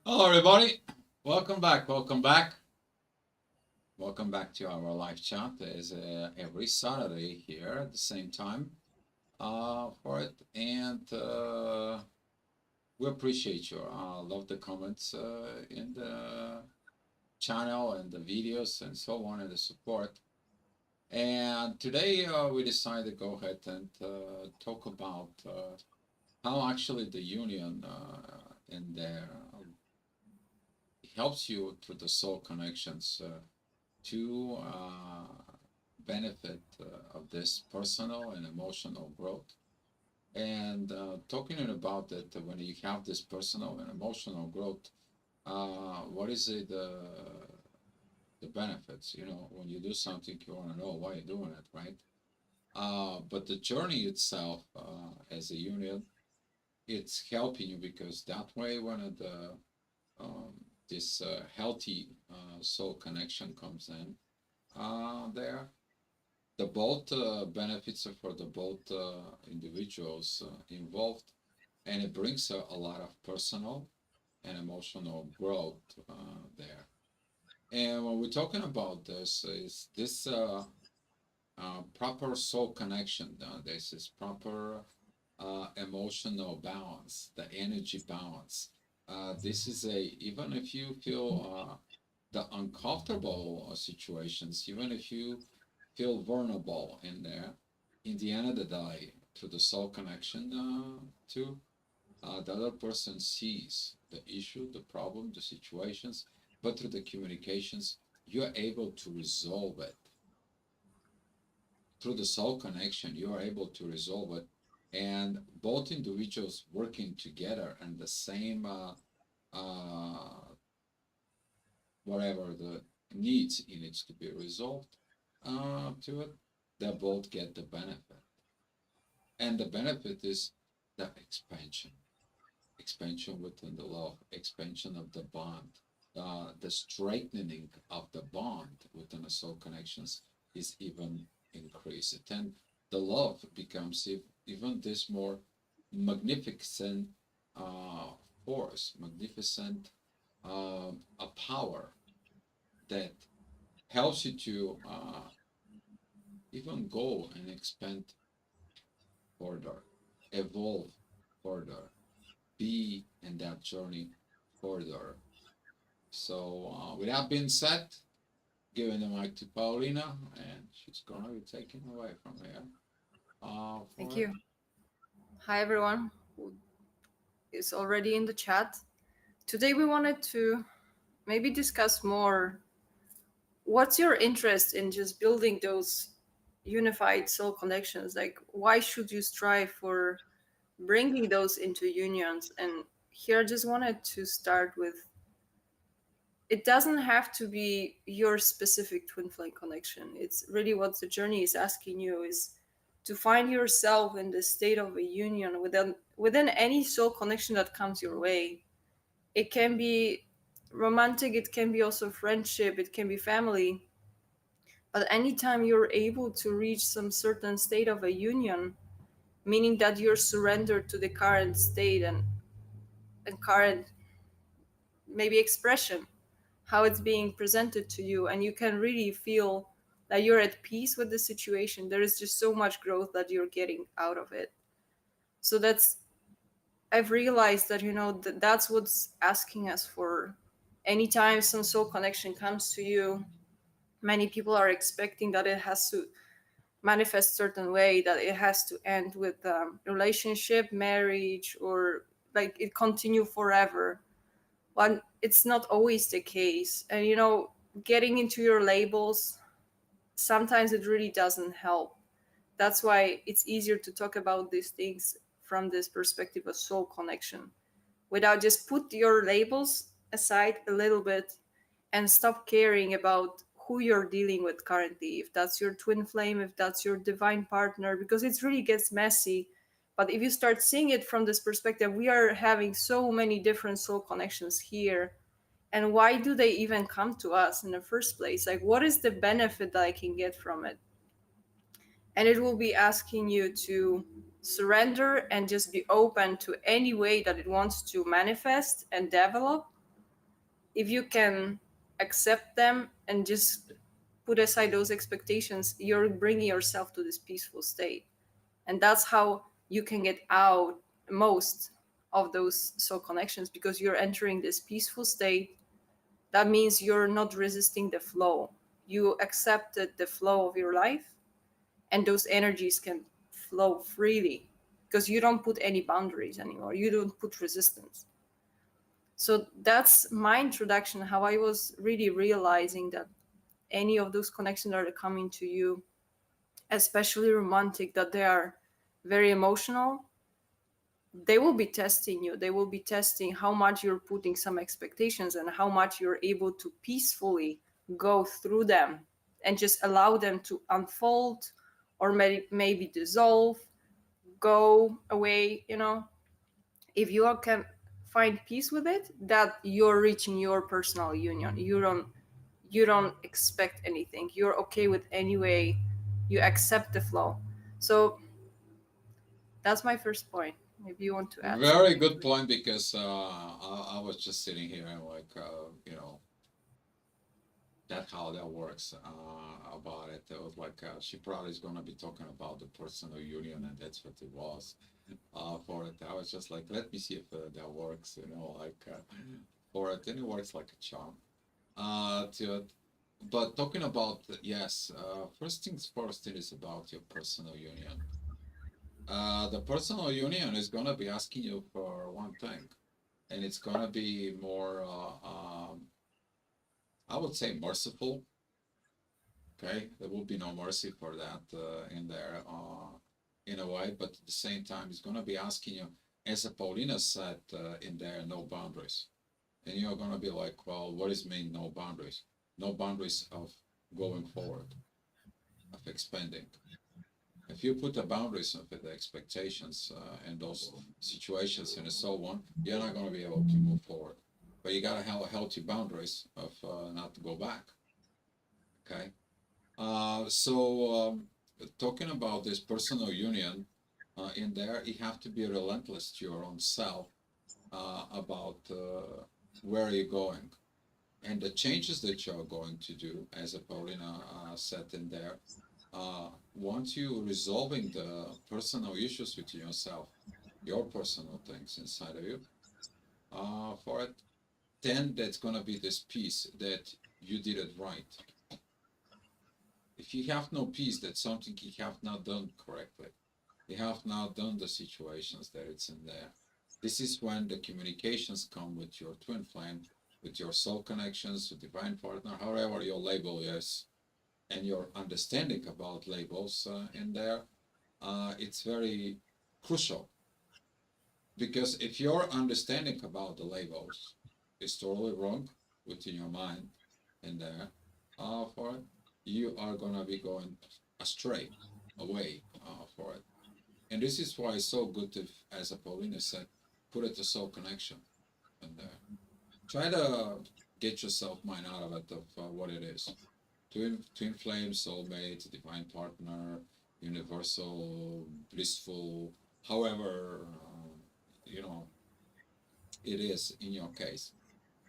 Hello, everybody. Welcome back. Welcome back. Welcome back to our live chat. Is every Saturday here at the same time for it, and we appreciate you. Love the comments in the channel and the videos and so on and the support. And today we decided to go ahead and talk about how actually the union in there helps you to the soul connections to benefit of this personal and emotional growth. And talking about that, when you have this personal and emotional growth, what is it? The benefits, when you do something, you want to know why you're doing it, right? But the journey itself, as a unit, it's helping you because that way, when the um, this healthy soul connection comes in there, the both benefits for the both individuals involved, and it brings a lot of personal and emotional growth there. And when we're talking about this, is this proper soul connection? This is proper emotional balance, the energy balance. This is a even if you feel the uncomfortable situations, even if you feel vulnerable in there, in the end of the day, to the soul connection to the other person sees the issue, the problem, the situations, but through the communications, you're able to resolve it. Through the soul connection, you are able to resolve it. And both individuals working together and the same, whatever the needs it needs to be resolved to it, they both get the benefit. And the benefit is the expansion within the love, expansion of the bond, the straightening of the bond within the soul connections is even increased. And the love becomes even this more magnificent uh, force, magnificent a power that helps you to even go and expand further, evolve further, be in that journey further. So, with that being said, giving the mic to Paulina, and she's gonna be taken away from here. Thank For it. you. Hi, everyone who is already in the chat. Today, we wanted to maybe discuss more what's your interest in just building those unified soul connections? Like, why should you strive for bringing those into unions? And here, I just wanted to start with it doesn't have to be your specific twin flame connection. It's really what the journey is asking you is to find yourself in the state of a union within any soul connection that comes your way. It can be romantic, it can be also friendship, it can be family. But anytime you're able to reach some certain state of a union, meaning that you're surrendered to the current state and current maybe expression, how it's being presented to you, and you can really feel that you're at peace with the situation, there is just so much growth that you're getting out of it. So I've realized that that's what's asking us for. Anytime some soul connection comes to you, many people are expecting that it has to manifest certain way, that it has to end with relationship, marriage, or like it continue forever. But it's not always the case. And getting into your labels, sometimes it really doesn't help. That's why it's easier to talk about these things from this perspective of soul connection, without just put your labels aside a little bit and stop caring about who you're dealing with currently, if that's your twin flame, if that's your divine partner, because it really gets messy. But if you start seeing it from this perspective, we are having so many different soul connections here, and why do they even come to us in the first place? Like, what is the benefit that I can get from it? And it will be asking you to surrender and just be open to any way that it wants to manifest and develop, if you can accept them and just put aside those expectations, you're bringing yourself to this peaceful state. And that's how you can get out most of those soul connections, because you're entering this peaceful state. That means you're not resisting the flow. You accepted the flow of your life, and those energies can flow freely because you don't put any boundaries anymore. You don't put resistance. So that's my introduction, how I was really realizing that any of those connections that are coming to you, especially romantic, that they are very emotional, they will be testing you. They will be testing how much you're putting some expectations and how much you're able to peacefully go through them and just allow them to unfold, or maybe dissolve, go away. If you all can find peace with it, that you're reaching your personal union. You don't expect anything. You're okay with any way. You accept the flow. So that's my first point. Maybe you want to add Very something good to it. point, because I was just sitting here and like, that how that works about it. It was like she probably is gonna be talking about the personal union, and that's what it was for it. I was just like, let me see if that works, like for it, and it works like a charm to it. But talking about, yes, first things first, it is about your personal union. The personal union is gonna be asking you for one thing, and it's gonna be more, I would say, merciful. Okay, there will be no mercy for that in there, in a way. But at the same time, it's gonna be asking you, as a Paulina said in there, no boundaries, and you're gonna be like, well, what does mean no boundaries? No boundaries of going forward, of expanding. If you put the boundaries of the expectations and those situations and so on, you're not going to be able to move forward. But you got to have healthy boundaries of not to go back. Okay. So talking about this personal union in there, you have to be relentless to your own self about where you're going and the changes that you're going to do, as Paulina said in there. Once you resolving the personal issues with yourself, your personal things inside of you, for it, then that's gonna be this peace that you did it right. If you have no peace, that's something you have not done correctly. You have not done the situations that it's in there. This is when the communications come with your twin flame, with your soul connections, with divine partner, however your label is, and your understanding about labels in there. It's very crucial, because if your understanding about the labels is totally wrong within your mind in there for it, you are gonna be going astray, away for it. And this is why it's so good to, as Paulina said, put it to soul connection in there. Try to get yourself mind out of it of what it is. Twin flame, soulmate, divine partner, universal, blissful, however you know it is in your case.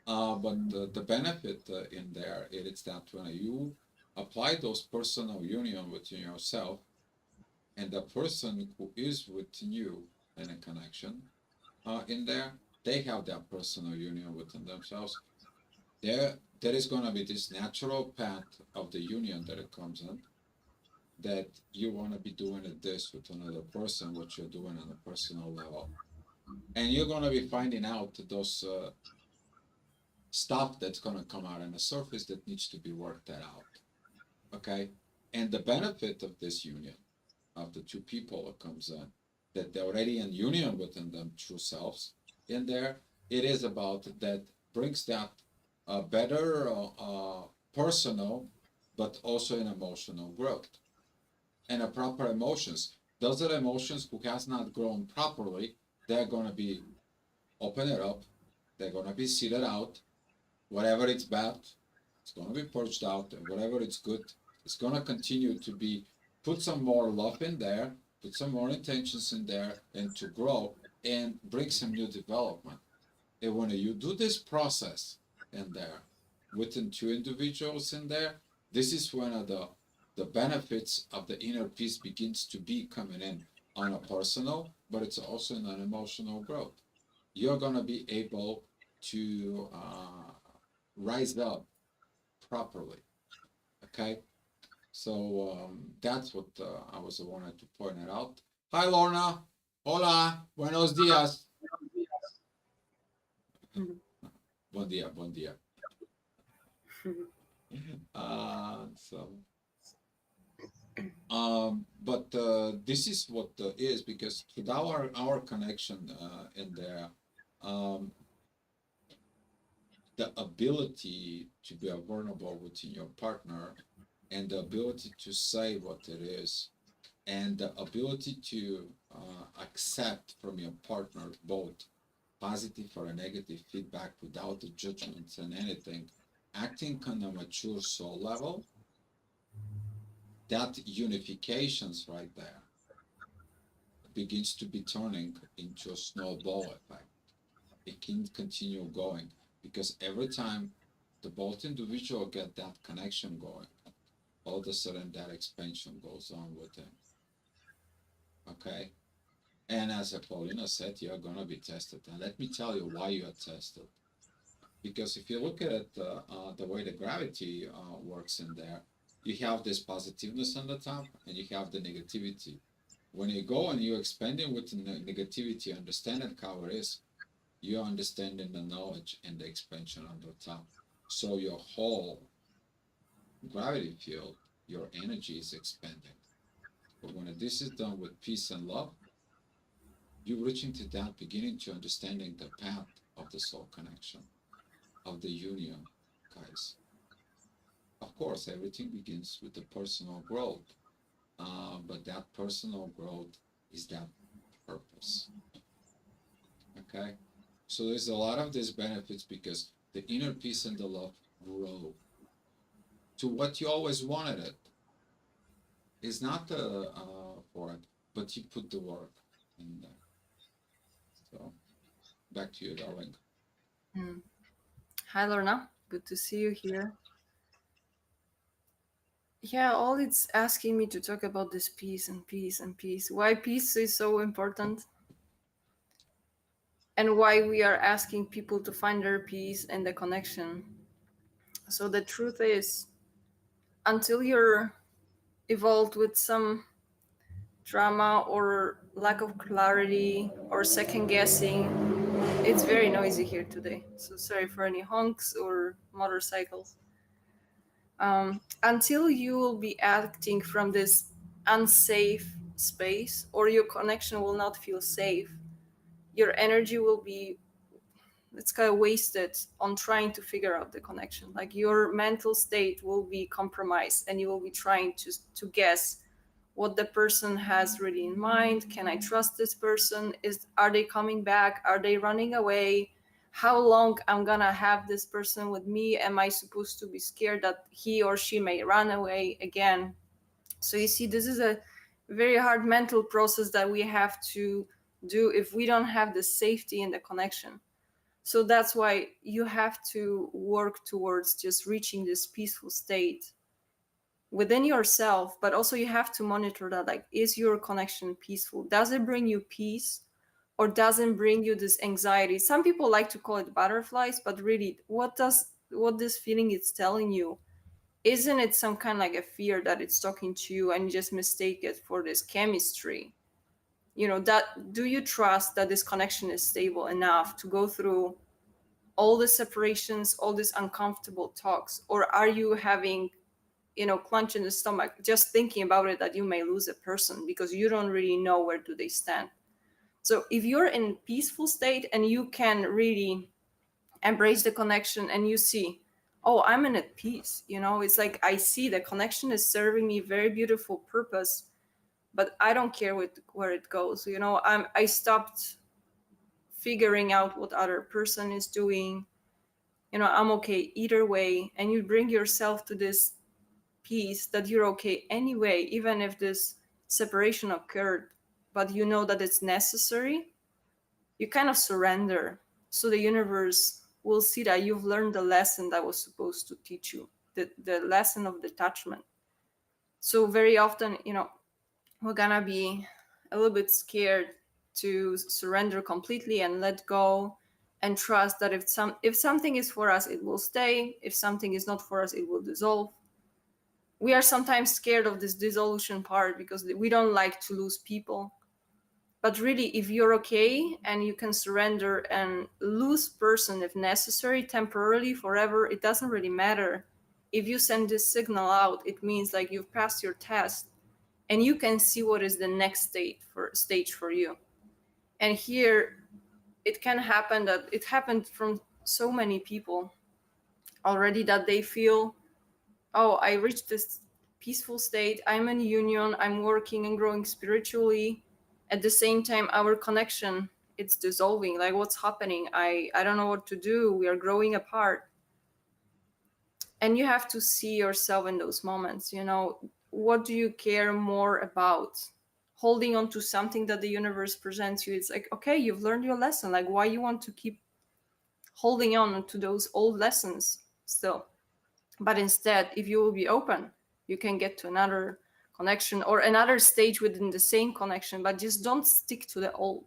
But the benefit in there, it is that when you apply those personal union within yourself, and the person who is within you in a connection in there, they have that personal union within themselves. There is going to be this natural path of the union that it comes in, that you want to be doing this with another person, what you're doing on a personal level. And you're going to be finding out those stuff that's going to come out on the surface that needs to be worked out. Okay. And the benefit of this union, of the two people that comes in, that they're already in union within them true selves in there, it is about that brings that better personal, but also an emotional growth and a proper emotions. Those are emotions who has not grown properly, they're gonna be open it up, they're gonna be seeded out. Whatever it's bad, it's gonna be purged out, and whatever it's good, it's gonna continue to be put some more love in there, put some more intentions in there, and to grow and bring some new development. And when you do this process, in there, within two individuals in there, this is when the benefits of the inner peace begins to be coming in on a personal, but it's also in an emotional growth. You're gonna be able to rise up properly. Okay, so that's what I was wanted to point it out. Hi, Lorna. Hola. Buenos dias. Mhm. Bon dia. Bon dia. So, but this is what is because with our connection in there, um, the ability to be vulnerable within your partner, and the ability to say what it is, and the ability to accept from your partner both positive or negative feedback without the judgments and anything, acting on a mature soul level, that unifications right there begins to be turning into a snowball effect. It can continue going because every time the both individual get that connection going, all of a sudden that expansion goes on with them. Okay. And as Paulina said, you're gonna be tested. And let me tell you why you are tested. Because if you look at it, the way the gravity works in there, you have this positiveness on the top and you have the negativity. When you go and you're expanding with the negativity, understanding how it is, you're understanding the knowledge and the expansion on the top. So your whole gravity field, your energy is expanding. But when this is done with peace and love, you reach into that beginning to understanding the path of the soul connection, of the union, guys. Of course, everything begins with the personal growth, but that personal growth is that purpose. Okay, so there's a lot of these benefits because the inner peace and the love grow to what you always wanted it. It's not for it, but you put the work in there. So back to you, darling. Mm. Hi, Lorna. Good to see you here. Yeah, all it's asking me to talk about this peace and peace and peace. Why peace is so important, and why we are asking people to find their peace and the connection. So the truth is, until you're evolved with some drama or lack of clarity or second guessing, it's very noisy here today. So sorry for any honks or motorcycles. Until you will be acting from this unsafe space, or your connection will not feel safe, your energy will be, it's kind of wasted on trying to figure out the connection. Like your mental state will be compromised and you will be trying to guess what the person has really in mind. Can I trust this person? Are they coming back? Are they running away? How long I'm gonna have this person with me? Am I supposed to be scared that he or she may run away again? So you see, this is a very hard mental process that we have to do if we don't have the safety and the connection. So that's why you have to work towards just reaching this peaceful state within yourself, but also you have to monitor that, like, is your connection peaceful? Does it bring you peace, or doesn't bring you this anxiety? Some people like to call it butterflies, but really, what this feeling is telling you, isn't it some kind of like a fear that it's talking to you and you just mistake it for this chemistry? That, do you trust that this connection is stable enough to go through all the separations, all these uncomfortable talks? Or are you having, clench in the stomach just thinking about it, that you may lose a person because you don't really know where do they stand? So if you're in peaceful state and you can really embrace the connection and you see, oh, I'm in at peace, it's like I see the connection is serving me very beautiful purpose, but I don't care where it goes. I stopped figuring out what other person is doing. I'm okay either way, and you bring yourself to this peace that you're okay anyway, even if this separation occurred, but that it's necessary. You kind of surrender, so the universe will see that you've learned the lesson that was supposed to teach you, the lesson of detachment. So very often, we're gonna be a little bit scared to surrender completely and let go and trust that if something is for us, it will stay. If something is not for us, it will dissolve. We are sometimes scared of this dissolution part because we don't like to lose people. But really, if you're okay and you can surrender and lose person if necessary, temporarily, forever, it doesn't really matter. If you send this signal out, it means like you've passed your test and you can see what is the next stage for you. And here it can happen that it happened from so many people already, that they feel, oh, I reached this peaceful state, I'm in union, I'm working and growing spiritually. At the same time, our connection, it's dissolving. Like, what's happening? I don't know what to do. We are growing apart. And you have to see yourself in those moments. What do you care more about? Holding on to something that the universe presents you, it's like, okay, you've learned your lesson. Like, why you want to keep holding on to those old lessons still? But instead, if you will be open, you can get to another connection or another stage within the same connection, but just don't stick to the old.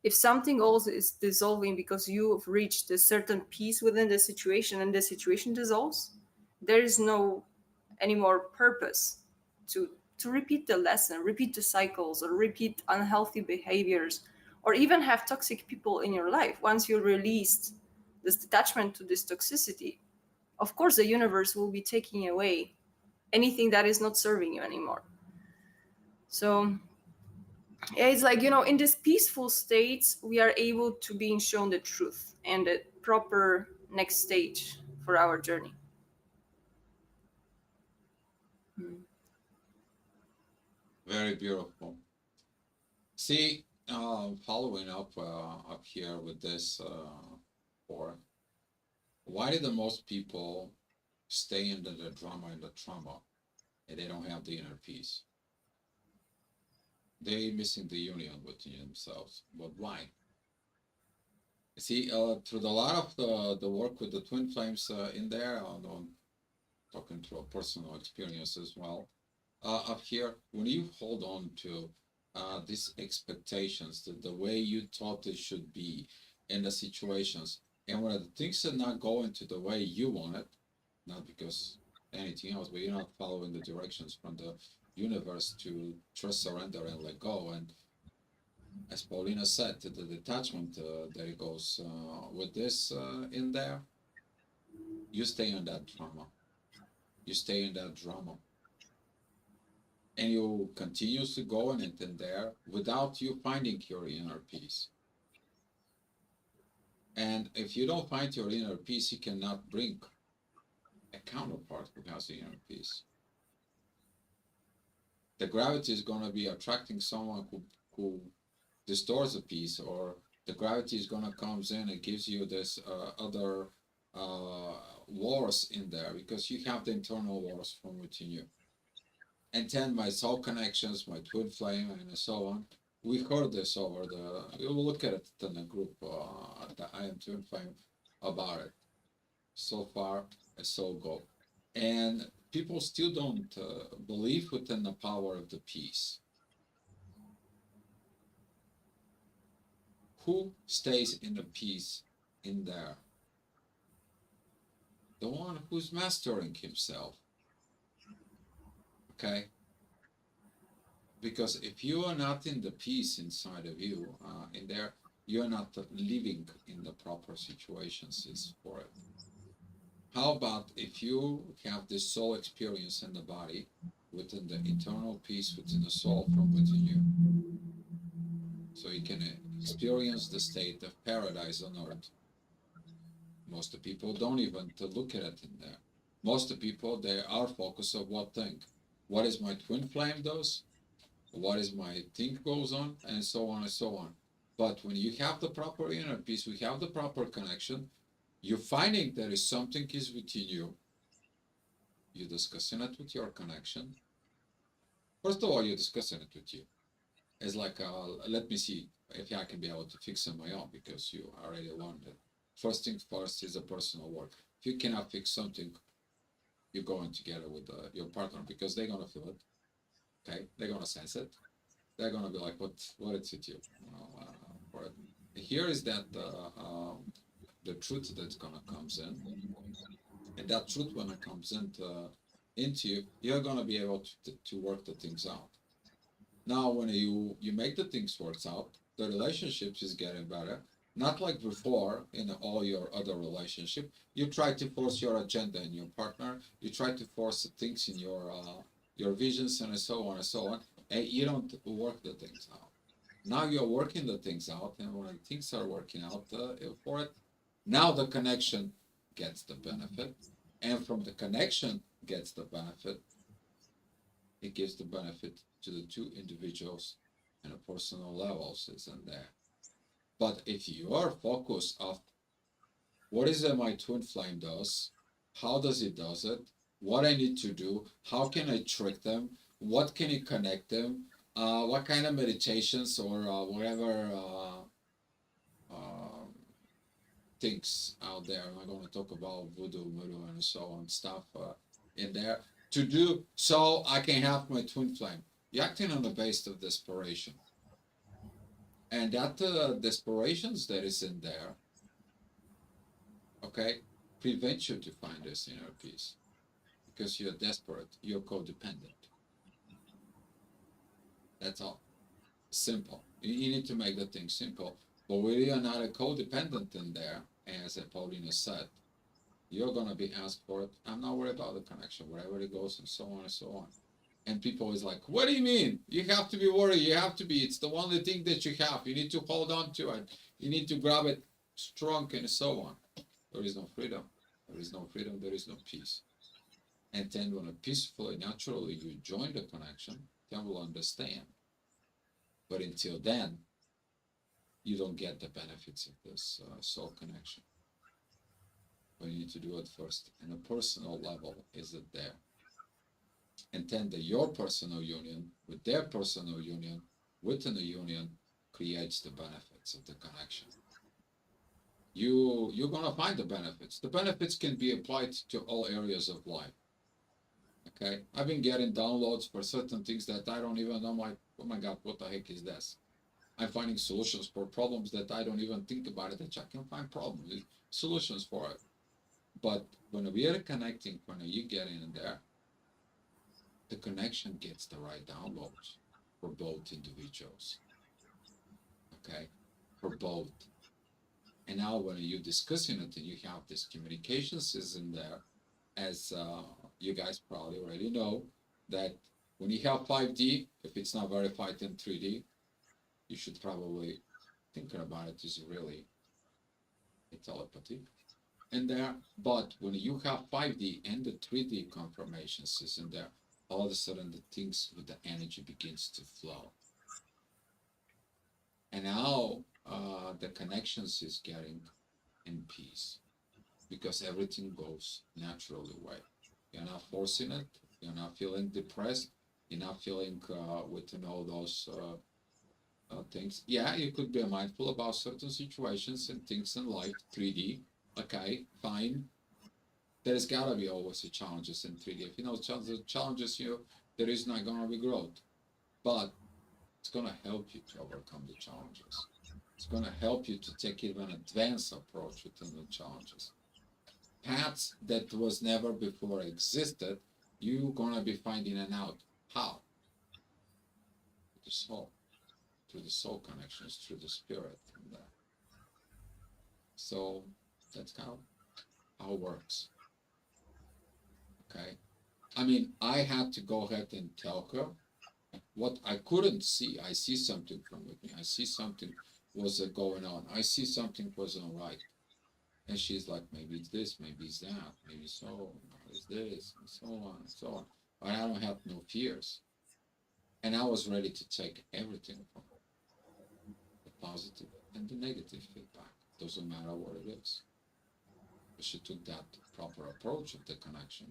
If something old is dissolving because you've reached a certain peace within the situation and the situation dissolves, there is no any more purpose to repeat the lesson, repeat the cycles, or repeat unhealthy behaviors, or even have toxic people in your life. Once you released this detachment to this toxicity, of course the universe will be taking away anything that is not serving you anymore. So yeah, it's like, in this peaceful states, we are able to being shown the truth and the proper next stage for our journey. Mm. Very beautiful. See, following up here with this, or why do the most people stay into the drama and the trauma, and they don't have the inner peace? They missing the union within themselves. But why? See, through a lot of the work with the twin flames in there, on talking through a personal experience as well. Up here, when you hold on to these expectations, the way you thought it should be in the situations, and when the things are not going to the way you want it, not because anything else, but you're not following the directions from the universe to trust, surrender, and let go. And as Paulina said, the detachment that it goes with this in there, you stay in that trauma, you stay in that drama, and you continuously go in it in there without you finding your inner peace. And if you don't find your inner peace, you cannot bring a counterpart who has the inner peace. The gravity is going to be attracting someone who distorts the peace, or the gravity is going to comes in and gives you this other wars in there, because you have the internal wars from within you. And then my soul connections, my twin flame, and so on. We heard this over we'll look at it in the group, the I am twin flame, about it. So far, so go. And people still don't believe within the power of the peace. Who stays in the peace in there? The one who's mastering himself. Okay? Because if you are not in the peace inside of you, in there, you're not living in the proper situations is for it. How about if you have this soul experience in the body, within the internal peace within the soul from within you, so you can experience the state of paradise on earth. Most of the people don't even to look at it in there. Most of the people, they are focused on what thing. What is my twin flame does? What is my thing goes on? And so on and so on. But when you have the proper inner peace, we have the proper connection, you're finding there is something is within you. You're discussing it with your connection. First of all, you're discussing it with you. It's like, let me see if I can be able to fix it on my own, because you already learned it. first thing first is the personal work. If you cannot fix something, you're going together with your partner because they're gonna feel it. Okay, they're gonna sense it. They're gonna be like, what is it you? For it. Here is that the truth that's gonna comes in, and that truth when it comes into you, you're gonna be able to work the things out. Now, when you make the things works out, the relationships is getting better. Not like before in all your other relationship. You try to force your agenda in your partner. You try to force the things in your visions and so on and so on, and you don't work the things out. Now you're working the things out, and when things are working out for it, now the connection gets the benefit, and from the connection gets the benefit, it gives the benefit to the two individuals and a personal levels is in there. But if you are focused of what is it my twin flame does, how does it does it, what I need to do, how can I trick them, what can I connect them, what kind of meditations or whatever uh, things out there. I'm going to talk about voodoo, and so on stuff in there to do so I can have my twin flame. You're acting on the base of desperation, and that desperations that is in there, okay, prevents you to find this inner peace because you're desperate, you're codependent. That's all. Simple. You need to make the thing simple. But when you're not a codependent in there, as Paulina said, you're gonna be asked for it. I'm not worried about the connection, wherever it goes, and so on and so on. And people is like, what do you mean? You have to be worried. You have to be. It's the only thing that you have. You need to hold on to it. You need to grab it strong and so on. There is no freedom. There is no freedom. There is no peace. And then when peacefully, naturally, you join the connection, then we'll understand. But until then, you don't get the benefits of this soul connection. But you need to do it first. And a personal level is it there. And then your personal union with their personal union within the union creates the benefits of the connection. You're gonna find the benefits. The benefits can be applied to all areas of life. Okay, I've been getting downloads for certain things that I don't even know. Oh my God, what the heck is this? I'm finding solutions for problems that I don't even think about it. That I can find problems, solutions for it. But when we are connecting, when you get in there, the connection gets the right downloads for both individuals. Okay, for both. And now when you're discussing it and you have this communications is in there, as you guys probably already know, that when you have 5D, if it's not verified in 3D, you should probably thinking about it is really a telepathy in there. But when you have 5D and the 3D confirmations is in there, all of a sudden the things with the energy begins to flow. And now the connections is getting in peace because everything goes naturally way. You're not forcing it. You're not feeling depressed. You're not feeling within all those things. Yeah, you could be mindful about certain situations and things in life, 3D. Okay, fine. There's gotta be always the challenges in 3D. If you know challenges, there is not gonna be growth. But it's gonna help you to overcome the challenges. It's gonna help you to take even an advanced approach within the challenges. Paths that was never before existed, you're gonna be finding it out. How? With the soul. Through the soul connections, through the spirit. And so that's how it works. Okay. I mean, I had to go ahead and tell her what I couldn't see. I see something from with me. I see something was going on. I see something wasn't right. And she's like, maybe it's this, maybe it's that, maybe so, it's this, and so on and so on. But I don't have no fears. And I was ready to take everything from her, the positive and the negative feedback. Doesn't matter what it is. But she took that proper approach of the connection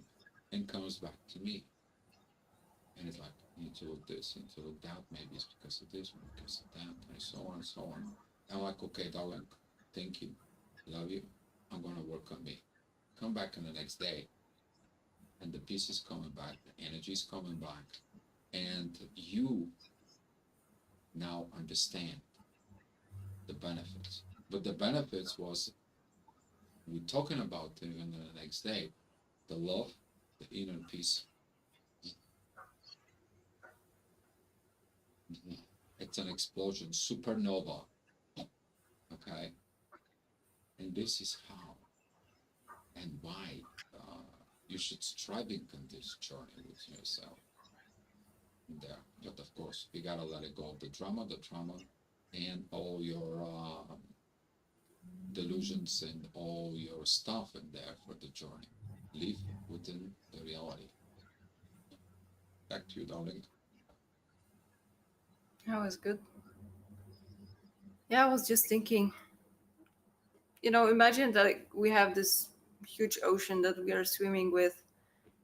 and comes back to me. And it's like, you need to look this, you need to look that, maybe it's because of this, maybe because of that, and so on and so on. I'm like, okay, darling, thank you, love you, I'm going to work on me. Come back on the next day, and the peace is coming back, the energy is coming back, and you now understand the benefits. But the benefits was we're talking about even the next day, the love, the inner peace. It's an explosion, supernova. Okay, and this is how and why you should striving on this journey with yourself there. But of course, you gotta let it go. The trauma, and all your delusions and all your stuff in there for the journey. Live within the reality. Back to you, darling. That was good. Yeah, I was just thinking, imagine that we have this huge ocean that we are swimming with.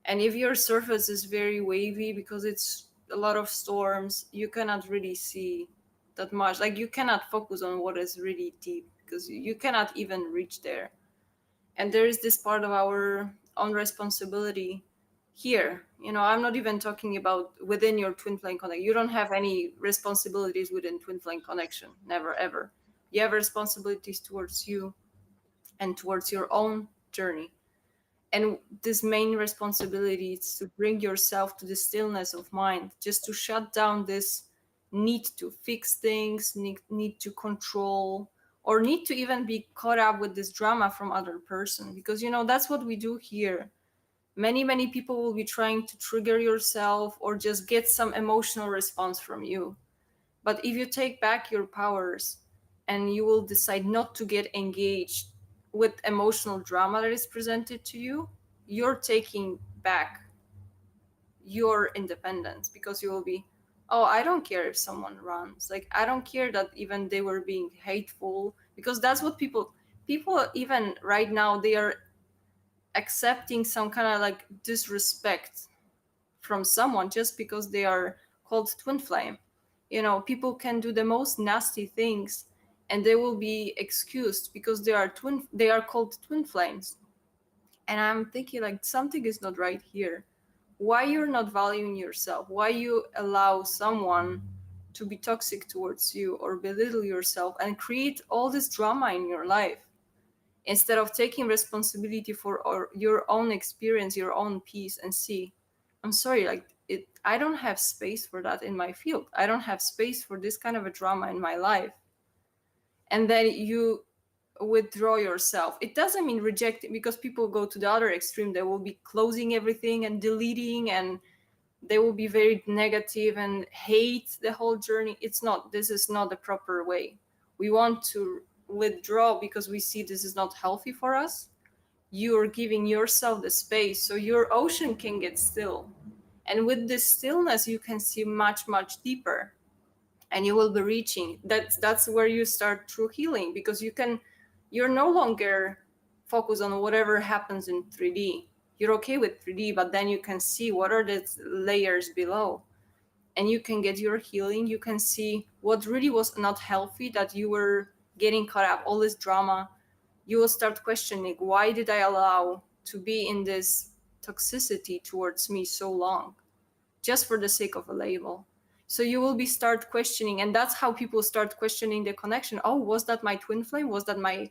And if your surface is very wavy because it's a lot of storms, you cannot really see that much. Like you cannot focus on what is really deep because you cannot even reach there. And there is this part of our own responsibility here. I'm not even talking about within your twin flame connection. You don't have any responsibilities within twin flame connection. Never ever. You have responsibilities towards you and towards your own journey. And this main responsibility is to bring yourself to the stillness of mind, just to shut down this need to fix things, need to control, or need to even be caught up with this drama from other person. Because that's what we do here. Many people will be trying to trigger yourself or just get some emotional response from you. But if you take back your powers and you will decide not to get engaged with emotional drama that is presented to you, you're taking back your independence, because you will be, oh, I don't care if someone runs. Like, I don't care that even they were being hateful, because that's what people even right now, they are accepting some kind of like disrespect from someone just because they are called twin flame. People can do the most nasty things and they will be excused because they are called twin flames. And I'm thinking like something is not right here. Why you're not valuing yourself? Why you allow someone to be toxic towards you or belittle yourself and create all this drama in your life, instead of taking responsibility for your own experience, your own peace, and see, I'm sorry, like I don't have space for that in my field. I don't have space for this kind of a drama in my life. And then you withdraw yourself. It doesn't mean rejecting, because people go to the other extreme. They will be closing everything and deleting, and they will be very negative and hate the whole journey. This is not the proper way. We want to withdraw because we see this is not healthy for us. You're giving yourself the space so your ocean can get still. And with this stillness, you can see much, much deeper. And you will be reaching. That's where you start true healing, because you're no longer focused on whatever happens in 3D. You're okay with 3D, but then you can see what are the layers below. And you can get your healing. You can see what really was not healthy, that you were getting caught up, all this drama. You will start questioning, why did I allow to be in this toxicity towards me so long, just for the sake of a label? So you will be start questioning, and that's how people start questioning the connection. Oh, was that my twin flame? Was that my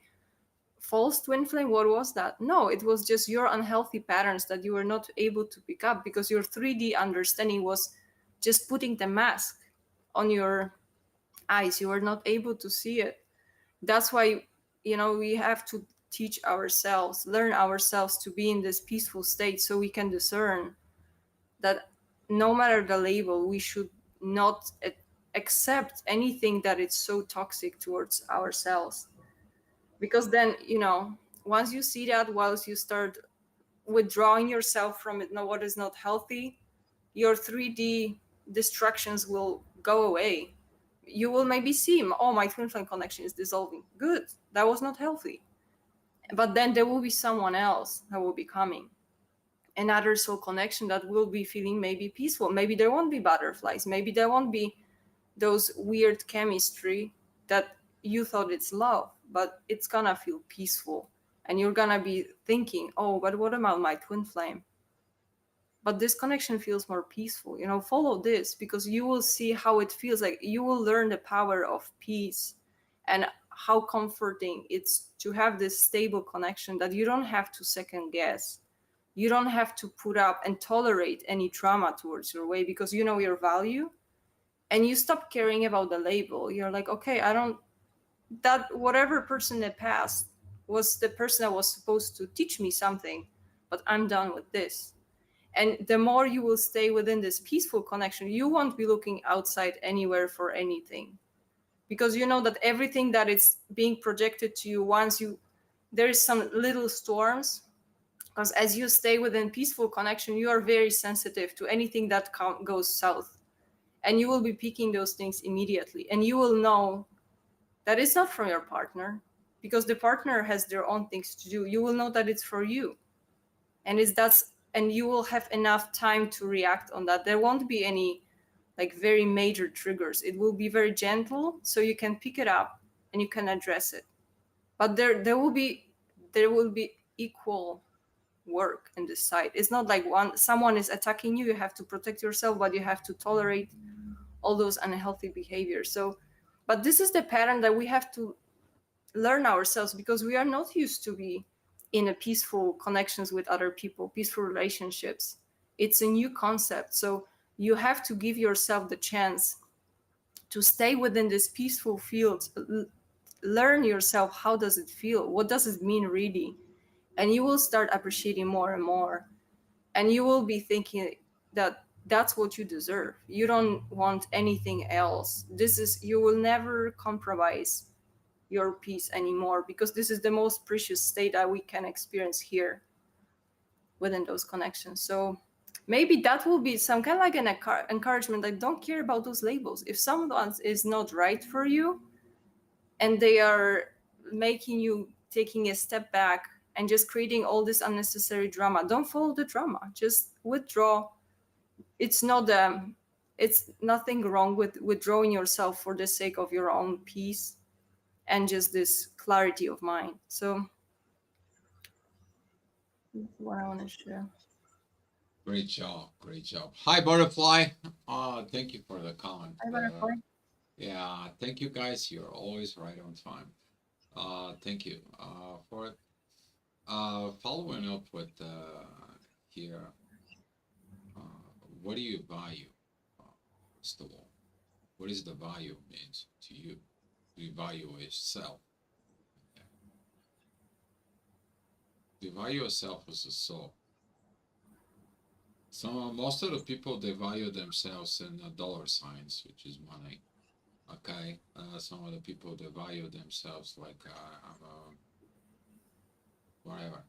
false twin flame? What was that? No, it was just your unhealthy patterns that you were not able to pick up because your 3D understanding was just putting the mask on your eyes. You were not able to see it. That's why, we have to teach ourselves, learn ourselves to be in this peaceful state, so we can discern that no matter the label, we should not accept anything that is so toxic towards ourselves. Because then, once you see that, once you start withdrawing yourself from it, what is not healthy, your 3D distractions will go away. You will maybe see, oh, my twin flame connection is dissolving. Good, that was not healthy. But then there will be someone else that will be coming, another soul connection that will be feeling maybe peaceful. Maybe there won't be butterflies. Maybe there won't be those weird chemistry that you thought it's love, but it's gonna feel peaceful. and you're gonna be thinking, oh, but what about my twin flame? But this connection feels more peaceful. Follow this, because you will see how it feels. Like, you will learn the power of peace, and how comforting it's to have this stable connection that you don't have to second guess. You don't have to put up and tolerate any trauma towards your way, because you know your value, and you stop caring about the label. You're like, okay, I don't that whatever person that passed was the person that was supposed to teach me something, but I'm done with this. And the more you will stay within this peaceful connection, you won't be looking outside anywhere for anything, because you know that everything that is being projected to you, once you there is some little storms, because as you stay within peaceful connection, you are very sensitive to anything that goes south, and you will be picking those things immediately, and you will know that it's not from your partner, because the partner has their own things to do. You will know that it's for you, and and you will have enough time to react on that. There won't be any like very major triggers. It will be very gentle, so you can pick it up and you can address it. But there will be equal work in this side. It's not like someone is attacking you, you have to protect yourself, but you have to tolerate all those unhealthy behaviors. So, but this is the pattern that we have to learn ourselves, because we are not used to be in a peaceful connections with other people, peaceful relationships. It's a new concept. So you have to give yourself the chance to stay within this peaceful field. Learn yourself, how does it feel, what does it mean really, and you will start appreciating more and more, and you will be thinking that that's what you deserve. You don't want anything else. You will never compromise your peace anymore, because this is the most precious state that we can experience here within those connections. So maybe that will be some kind of like an encouragement. Like, don't care about those labels. If someone is not right for you, and they are making you taking a step back and just creating all this unnecessary drama, don't follow the drama. Just withdraw. It's nothing wrong with withdrawing yourself for the sake of your own peace and just this clarity of mind. So that's what I want to share. Great job, great job. Hi, Butterfly. Thank you for the comment. I butterfly. Yeah, thank you guys. You're always right on time. Thank you for it. Following up with here, what do you value? Uh, First of all, what is the value means to you? Do you value yourself? Do you value yourself as a soul? Most of the people, they value themselves in dollar signs, which is money. Okay, some of the people, they value themselves like I'm whatever.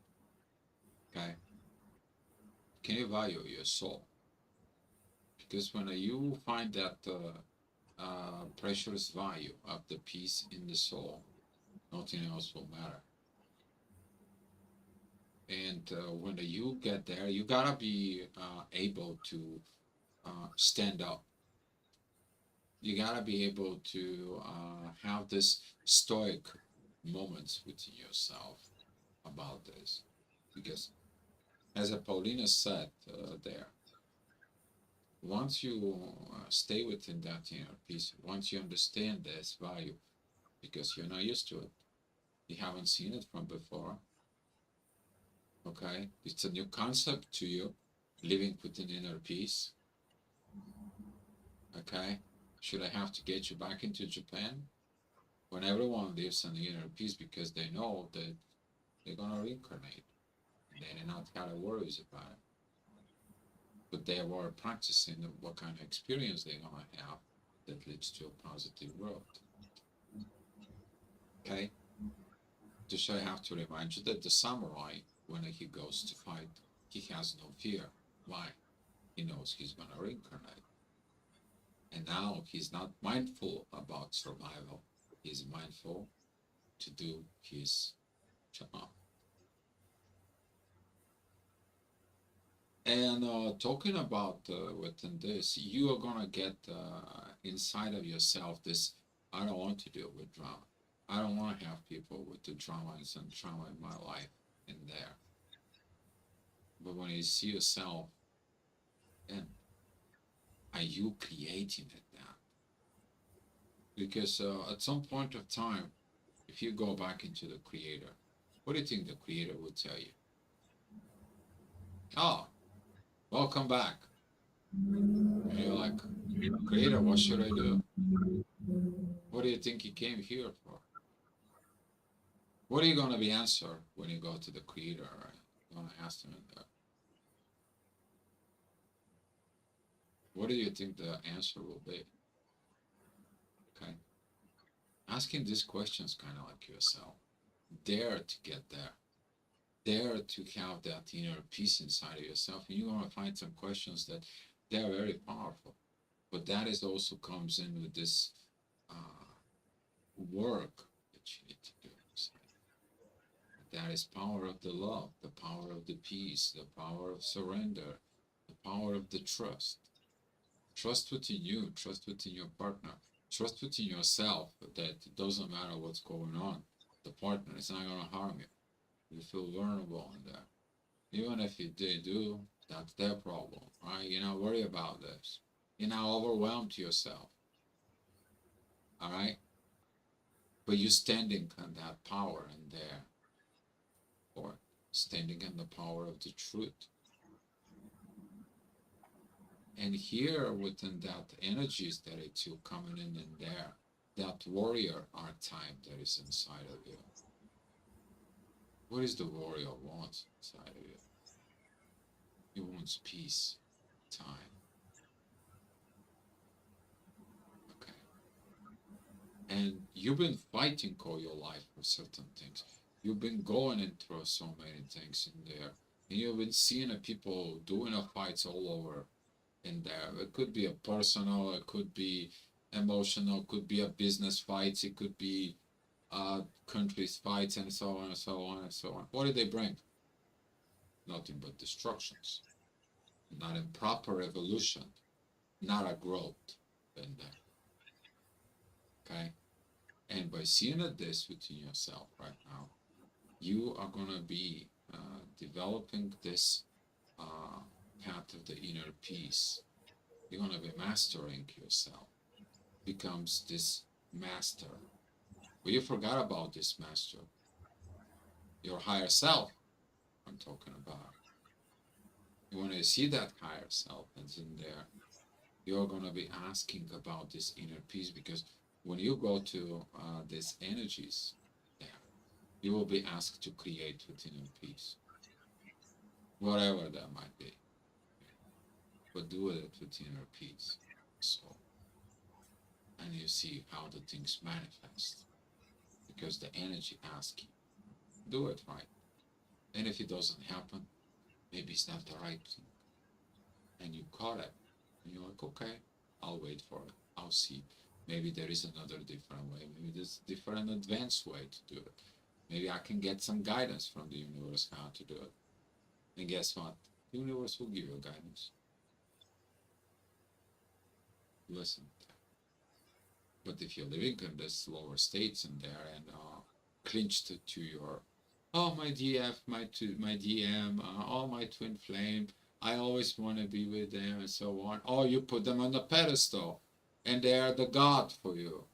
Okay, can you value your soul? Because when you find that precious value of the peace in the soul, nothing else will matter. And when you get there, you gotta be able to stand up. You gotta be able to have this stoic moments within yourself about this, because as Paulina said there, once you stay within that inner peace, once you understand this value, because you're not used to it, you haven't seen it from before, okay? It's a new concept to you, living within inner peace, okay? Should I have to get you back into Japan? When everyone lives in inner peace because they know that they're gonna reincarnate, and they're not got worries about it. But they were practicing what kind of experience they're gonna have that leads to a positive growth. Okay? Just I have to remind you that the samurai, when he goes to fight, he has no fear. Why? He knows he's gonna reincarnate. And now he's not mindful about survival. He's mindful to do his job. And talking about within this, you are gonna get inside of yourself this, I don't want to deal with drama. I don't want to have people with the traumas and trauma in my life in there. But when you see yourself in, are you creating it now? Because at some point of time, if you go back into the creator, what do you think the creator would tell you? Oh, welcome back. And you're like, creator, what should I do? What do you think you came here for? What are you going to be answered when you go to the creator? Right? You're going to ask him that. What do you think the answer will be? Okay. Asking these questions kind of like yourself. Dare to get there. Dare to have that inner peace inside of yourself. And you're going to find some questions that they're very powerful. But that is also comes in with this work that you need to do inside. That is power of the love, the power of the peace, the power of surrender, the power of the trust. Trust within you, trust within your partner, trust within yourself that it doesn't matter what's going on. The partner is not going to harm you. You feel vulnerable in there. Even if they do, that's their problem, right? You're not worried about this. You're not overwhelmed yourself, all right? But you're standing on that power in there, or standing in the power of the truth. And here within that energies that it's you coming in there, that warrior archetype that is inside of you. What is the warrior wants inside of you? He wants peace, time. Okay. And you've been fighting all your life for certain things. You've been going in through so many things in there. And you've been seeing people doing fights all over in there. It could be a personal, it could be emotional, it could be a business fight, it could be countries fights, and so on and so on and so on. What do they bring? Nothing but destructions. Not a proper evolution, not a growth in there. Okay? And by seeing this within yourself right now, you are going to be developing this path of the inner peace. You're going to be mastering yourself, becomes this master. But you forgot about this master, your higher self. I'm talking about. You want to see that higher self that's in there. You're going to be asking about this inner peace, because when you go to these energies there, you will be asked to create with inner peace, whatever that might be. But do it with inner peace. So, and you see how the things manifest, because the energy asks you, do it right. And if it doesn't happen, maybe it's not the right thing. And you caught it. And you're like, okay, I'll wait for it. I'll see. Maybe there is another different way. Maybe there's a different advanced way to do it. Maybe I can get some guidance from the universe how to do it. And guess what? The universe will give you guidance. Listen. But if you're living in this lower states in there and clinched to your, oh, my DF, my DM, oh, my twin flame, I always want to be with them and so on. Or you put them on the pedestal and they are the God for you.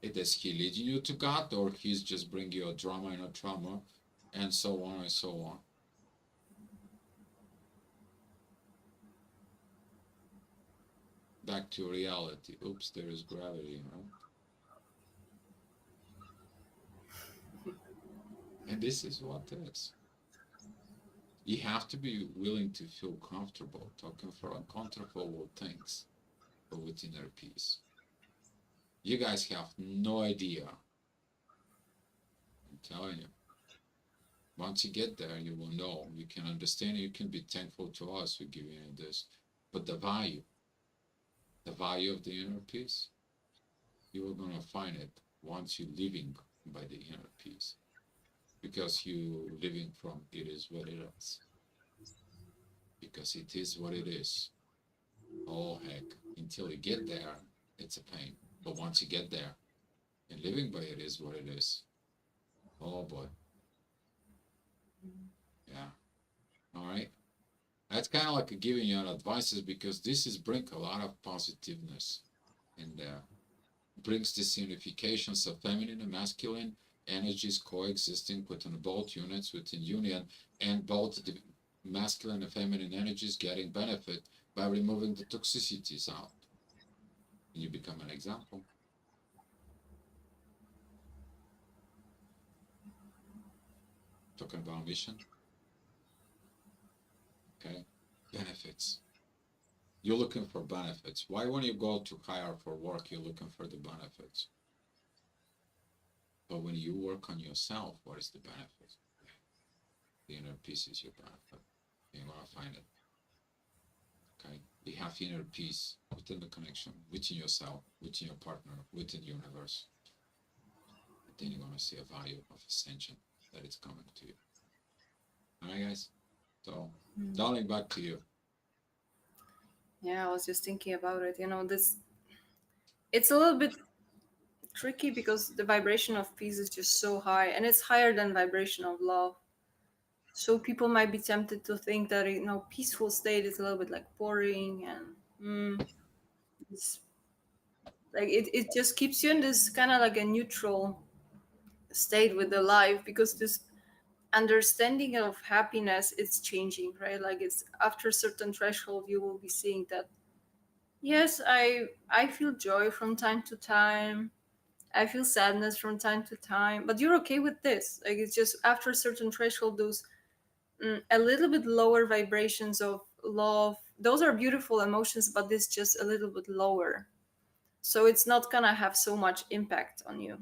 Is he leading you to God, or he's just bringing you a drama and a trauma and so on and so on? Back to reality. Oops, there is gravity, right? And this is what it is. You have to be willing to feel comfortable talking for uncomfortable things, but with inner peace. You guys have no idea. I'm telling you. Once you get there, you will know. You can understand. You can be thankful to us for giving you this. But the value of the inner peace, you are going to find it once you're living by the inner peace. Because you living from it is what it is. Because it is what it is. Oh heck, until you get there, it's a pain. But once you get there, and living by it is what it is. Oh boy, yeah. All right. That's kind of like giving you an advices because this is bring a lot of positiveness and brings this unifications of feminine and masculine energies coexisting within both units within union, and both the masculine and feminine energies getting benefit by removing the toxicities out. And you become an example. Talking about mission, okay? Benefits. You're looking for benefits. Why, when you go to hire for work, you're looking for the benefits? But when you work on yourself, what is the benefit? The inner peace is your benefit. You're gonna find it. Okay? You have inner peace within the connection, within yourself, within your partner, within the universe. And then you're gonna see a value of ascension that it's coming to you. Alright, guys? So, darling, back to you. Yeah, I was just thinking about it. This it's a little bit tricky because the vibration of peace is just so high, and it's higher than vibration of love. So people might be tempted to think that peaceful state is a little bit like boring, and it's like it just keeps you in this kind of like a neutral state with the life, because this understanding of happiness, it's changing, right? Like, it's after a certain threshold you will be seeing that, yes, I feel joy from time to time, I feel sadness from time to time, but you're okay with this. Like, it's just after a certain threshold, those a little bit lower vibrations of love, those are beautiful emotions, but this just a little bit lower, so it's not gonna have so much impact on you.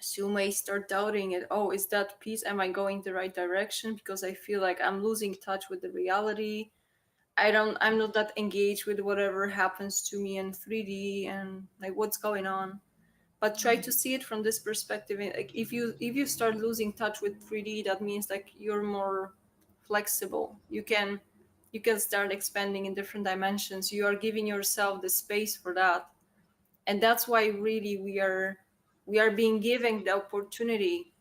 So you may start doubting it. Oh, is that peace? Am I going the right direction? Because I feel like I'm losing touch with the reality. I'm not that engaged with whatever happens to me in 3D, and like what's going on. But try to see it from this perspective. Like, if you start losing touch with 3D, that means like you're more flexible. You can start expanding in different dimensions. You are giving yourself the space for that, and that's why really we are being given the opportunity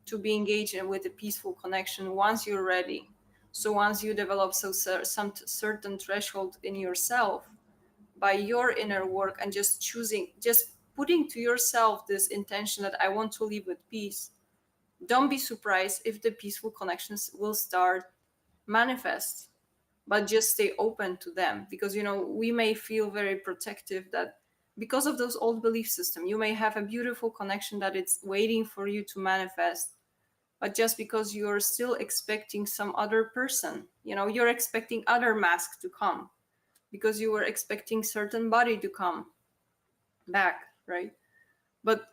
to be engaged with a peaceful connection once you're ready. So once you develop some certain threshold in yourself by your inner work, and just putting to yourself this intention that I want to live with peace, don't be surprised if the peaceful connections will start manifest. But just stay open to them, because we may feel very protective, that because of those old belief system, you may have a beautiful connection that it's waiting for you to manifest, but just because you're still expecting some other person, you're expecting other mask to come, because you were expecting certain body to come back, right? But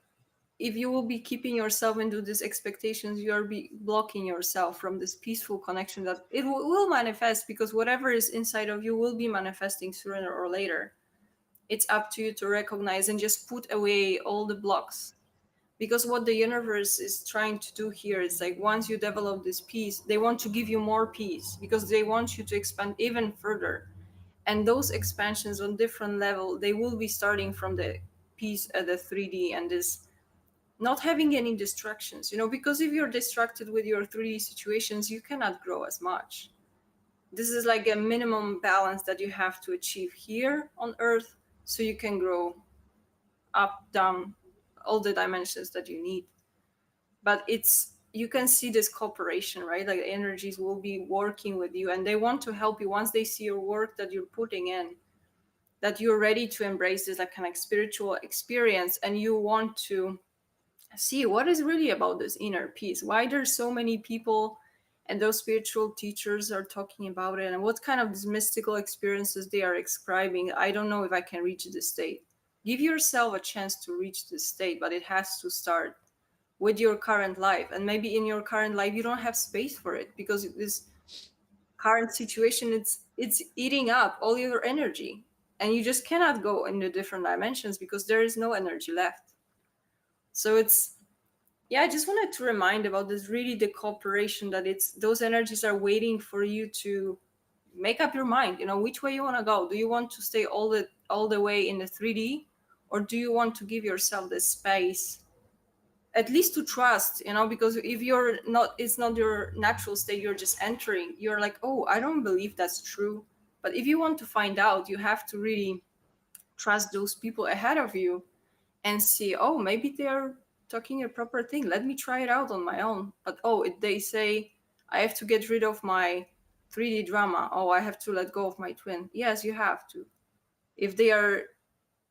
if you will be keeping yourself into these expectations, you are blocking yourself from this peaceful connection that it will manifest, because whatever is inside of you will be manifesting sooner or later. It's up to you to recognize and just put away all the blocks, because what the universe is trying to do here is like, once you develop this peace, they want to give you more peace, because they want you to expand even further. And those expansions on different level, they will be starting from the peace at the 3D, and this not having any distractions, because if you're distracted with your 3D situations, you cannot grow as much. This is like a minimum balance that you have to achieve here on earth, so you can grow up, down, all the dimensions that you need. But you can see this cooperation, right? Like, energies will be working with you, and they want to help you once they see your work that you're putting in, that you're ready to embrace this like kind of spiritual experience, and you want to see what is really about this inner peace, why there's so many people and those spiritual teachers are talking about it, and what kind of these mystical experiences they are describing. I don't know if I can reach this state. Give yourself a chance to reach this state, but it has to start with your current life. And maybe in your current life you don't have space for it, because this current situation, it's eating up all your energy, and you just cannot go into different dimensions because there is no energy left. So it's, yeah, I just wanted to remind about this, really the cooperation, that it's those energies are waiting for you to make up your mind, which way you want to go. Do you want to stay all the way in the 3D, or do you want to give yourself this space, at least to trust, because if you're not, it's not your natural state, you're just entering, you're like, oh, I don't believe that's true. But if you want to find out, you have to really trust those people ahead of you and see, oh, maybe they're talking a proper thing, let me try it out on my own. But oh, they say I have to get rid of my 3D drama, oh, I have to let go of my twin. Yes, you have to. If they are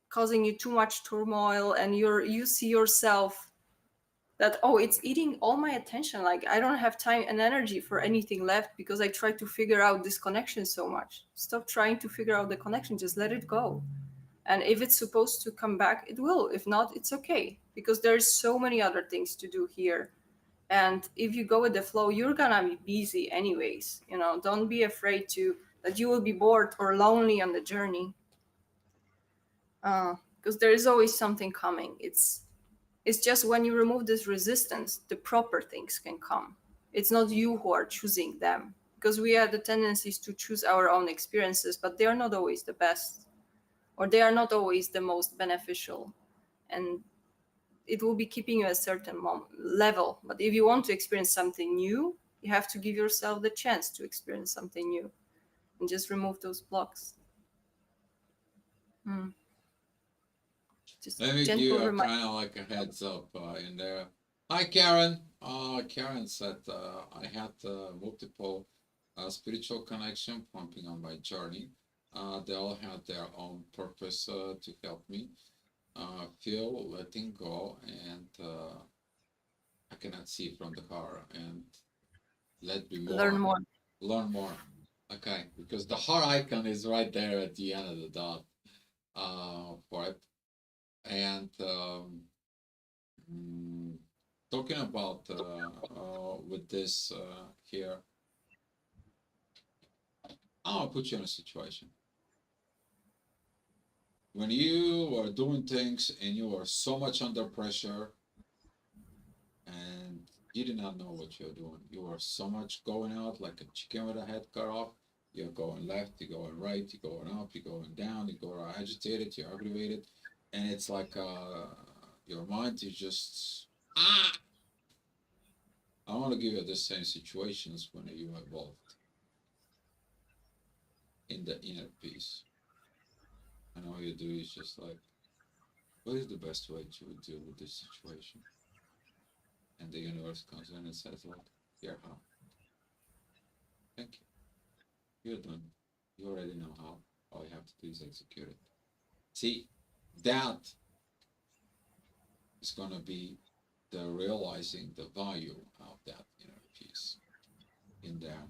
causing you too much turmoil and you see yourself that, oh, it's eating all my attention, like I don't have time and energy for anything left because I try to figure out this connection so much. Stop trying to figure out the connection, just let it go. And if it's supposed to come back, it will. If not, it's okay, because there's so many other things to do here. And if you go with the flow, you're gonna be busy anyways. Don't be afraid to that you will be bored or lonely on the journey, because there is always something coming. It's just when you remove this resistance, the proper things can come. It's not you who are choosing them, because we have the tendencies to choose our own experiences, but they are not always the best, or they are not always the most beneficial. And it will be keeping you at a certain level. But if you want to experience something new, you have to give yourself the chance to experience something new and just remove those blocks. Just Let me give gentle you a reminder. kind of like a heads up in there. Hi, Karen. Karen said I had multiple spiritual connection pumping on my journey. They all had their own purpose to help me feel letting go, and I cannot see from the car and let me Learn more, more. learn more. Okay, because the heart icon is right there at the end of the dot for it. And mm, talking about with this here, I'll put you in a situation when you are doing things and you are so much under pressure and you do not know what you're doing. You are so much going out like a chicken with a head cut off. You're going left, you're going right, you're going up, you're going down, you're agitated, you're aggravated, and it's like your mind is just ah. I want to give you the same situations when you are involved in the inner peace. And all you do is just like, what is the best way to deal with this situation? And the universe comes in and says, like, here, how? Thank you. You're done. You already know how. All you have to do is execute it. See, that is going to be the realizing the value of that inner peace in there.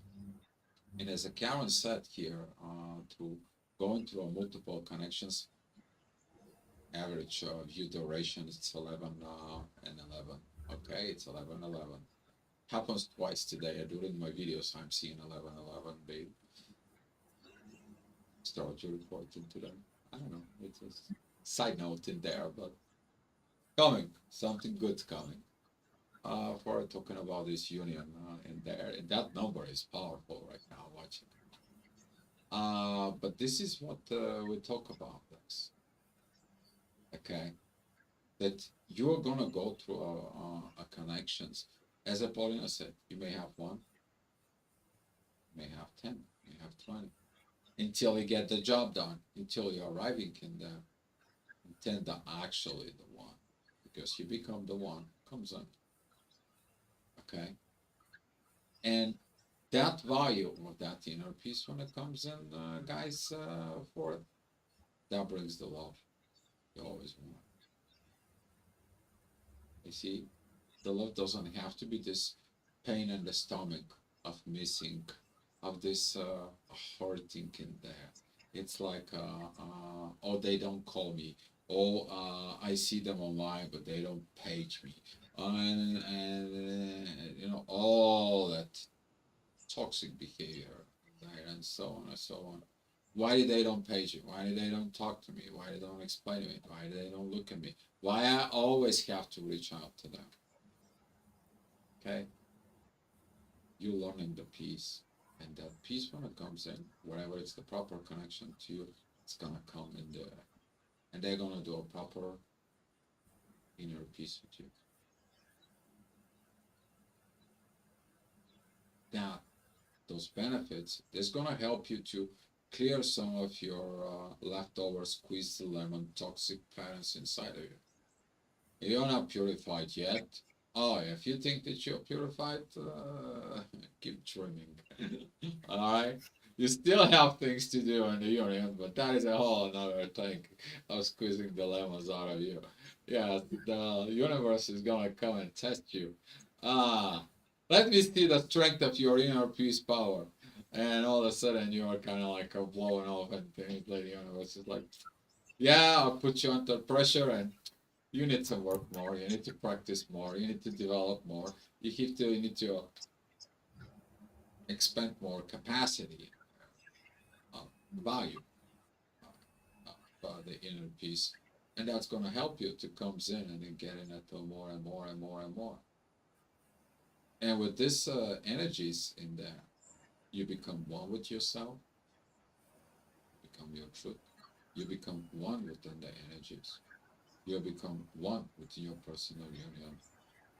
And as a Karen said here, through going through multiple connections, average view duration is 11 and 11. Okay, it's 11:11. Happens twice today. During my videos, I'm seeing 11:11, babe. Start your reporting to them. I don't know. It's a side note in there, but coming. Something good coming. For talking about this union in there. And that number is powerful right now, watching. But this is what we talk about this. Okay. That you're gonna go through a connections. As Paulina said, you may have one, you may have 10, you may have 20, until you get the job done, until you're arriving in the intent that actually the one, because you become the one comes in. Okay, and that value of that inner peace when it comes in, guys, for it, that brings the love you always want. You see, the love doesn't have to be this pain in the stomach of missing, of this hurting in there. It's like, oh, they don't call me. Oh, I see them online, but they don't page me. And you know, all that toxic behavior there, and so on and so on. Why they don't page me? Why they don't talk to me? Why they don't explain to me? Why they don't look at me? Why I always have to reach out to them? Okay, you're learning the peace, and that peace when it comes in, wherever it's the proper connection to you, it's gonna come in there. and they're gonna do a proper inner peace with you. Now, those benefits is gonna help you to clear some of your leftover squeezed lemon toxic patterns inside of you. You're not purified yet. Oh, if you think that you're purified, keep trimming. All right. You still have things to do in the union, but that is a whole another thing of squeezing the lemons out of you. Yeah, the universe is gonna come and test you. Ah, let me see the strength of your inner peace power. And all of a sudden, you are kind of like blowing off, and things like the universe is like, yeah, I'll put you under pressure, and you need to work more. You need to practice more. You need to develop more. You need to expand more capacity, value, the inner peace, and that's going to help you to comes in and then get into more and more and more and more. And with this energies in there, you become one with yourself, become your truth. You become one within the energies. You become one within your personal union,